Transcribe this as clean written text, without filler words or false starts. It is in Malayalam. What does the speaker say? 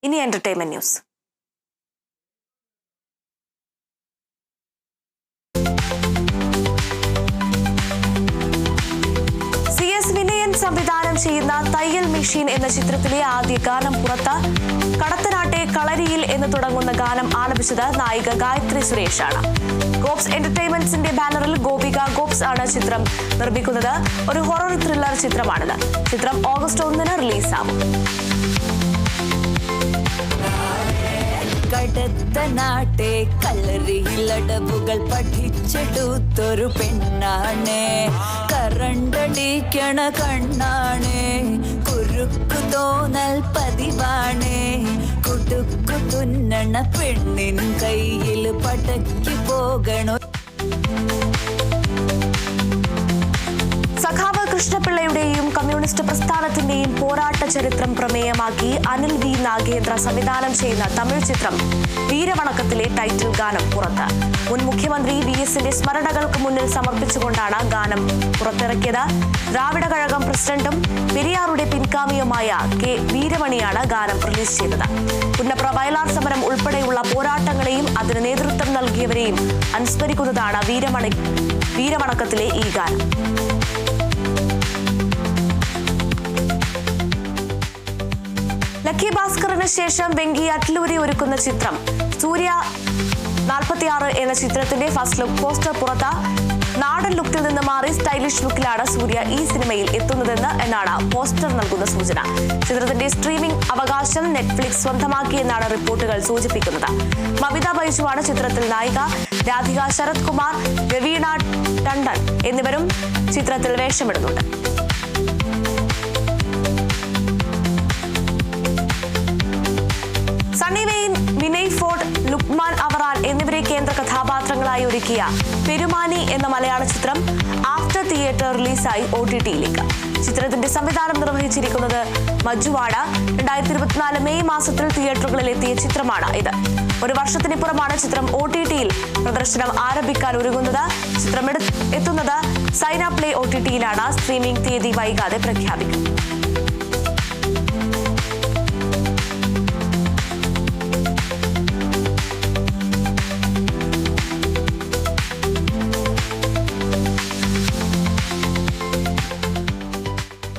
ഇനി എന്റർടൈൻമെന്റ് ന്യൂസ്. CS വിനയൻ സംവിധാനം ചെയ്യുന്ന തയ്യൽ മെഷീൻ എന്ന ചിത്രത്തിലെ ആദ്യ ഗാനം പുറത്ത്. കടത്തനാട്ടെ കളരിയിൽ എന്ന് തുടങ്ങുന്ന ഗാനം ആലപിച്ചത് നായിക ഗായത്രി സുരേഷാണ്. ഗോപ്സ് എന്റർടൈൻമെന്റ്സിന്റെ ബാനറിൽ ഗോപിക ഗോപ്സ് ആണ് ചിത്രം നിർമ്മിക്കുന്നത്. ഒരു ഹൊറർ ത്രില്ലർ ചിത്രമാണിത്. ചിത്രം ഓഗസ്റ്റ് 1 റിലീസാകും. കടത്തനാട്ടെ കളരിയിലടവുകൾ പഠിച്ചെടുത്തൊരു പെണ്ണാണ്. കറണ്ടടിക്കണ കണ്ണാണ്. കുരുക്കു തോന്നൽ പതിവാണ്. കുടുക്കു തുന്നണ പെണ്ണിൻ കയ്യിൽ പടക്കി പോകണോ. സഖാവ് കൃഷ്ണപിള്ളയുടെയും കമ്മ്യൂണിസ്റ്റ് പ്രസ്ഥാനത്തിന്റെയും പോരാട്ട ചരിത്രം പ്രമേയമാക്കി അനിൽ വി നാഗേന്ദ്ര സംവിധാനം ചെയ്യുന്ന തമിഴ് ചിത്രം വീരവണക്കത്തിലെ ടൈറ്റിൽ ഗാനം പുറത്ത്. മുൻ മുഖ്യമന്ത്രി VSന്റെ സ്മരണകൾക്ക് മുന്നിൽ സമർപ്പിച്ചുകൊണ്ടാണ് ഗാനം പുറത്തിറക്കിയത്. ദ്രാവിഡ കഴകം പ്രസിഡന്റും പെരിയാറുടെ പിൻഗാമിയുമായ K വീരമണിയാണ് ഗാനം റിലീസ് ചെയ്തത്. പുന്നപ്ര വയലാർ സമരം ഉൾപ്പെടെയുള്ള പോരാട്ടങ്ങളെയും അതിന് നേതൃത്വം നൽകിയവരെയും അനുസ്മരിക്കുന്നതാണ് വീരവണക്കത്തിലെ ഈ ഗാനം. ലക്കി ഭാസ്കറിന് ശേഷം വെങ്കി അറ്റ്ലൂരി ഒരുക്കുന്ന ചിത്രം സൂര്യ 46 എന്ന ചിത്രത്തിന്റെ ഫസ്റ്റ് ലുക്ക് പോസ്റ്റർ പുറത്ത്. നാടൻ ലുക്കിൽ നിന്ന് മാറി സ്റ്റൈലിഷ് ലുക്കിലാണ് സൂര്യ ഈ സിനിമയിൽ എത്തുന്നതെന്ന് എന്നാണ് പോസ്റ്റർ നൽകുന്ന സൂചന. ചിത്രത്തിന്റെ സ്ട്രീമിംഗ് അവകാശം നെറ്റ്ഫ്ലിക്സ് സ്വന്തമാക്കിയെന്നാണ് റിപ്പോർട്ടുകൾ സൂചിപ്പിക്കുന്നത്. മമിത ബൈജുവാണ് ചിത്രത്തിൽ നായിക. രാധിക ശരത് കുമാർ, രവീണ ടണ്ടൻ എന്നിവരും ചിത്രത്തിൽ വേഷമിടുന്നുണ്ട്. സണ്ണി വെയിൻ, വിനയ് ഫോർട്ട്, ലുക്മാൻ അവറാൻ എന്നിവരെ കേന്ദ്ര കഥാപാത്രങ്ങളായി ഒരുക്കിയ പെരുമാനി എന്ന മലയാള ചിത്രം ആഫ്റ്റർ തിയേറ്റർ റിലീസായി OTT-യിലേക്ക്. ചിത്രത്തിന്റെ സംവിധാനം നിർവഹിച്ചിരിക്കുന്നത് മഞ്ജുവാണ്. 2024 മെയ് മാസത്തിൽ തിയേറ്ററുകളിൽ എത്തിയ ചിത്രമാണ് ഇത്. ഒരു വർഷത്തിനിപ്പുറമാണ് ചിത്രം OTT-യിൽ പ്രദർശനം ആരംഭിക്കാൻ ഒരുങ്ങുന്നത്. ചിത്രം എത്തുന്നത് സൈന പ്ലേ OTT-യിലാണ്. സ്ട്രീമിംഗ് തീയതി വൈകാതെ പ്രഖ്യാപിക്കും.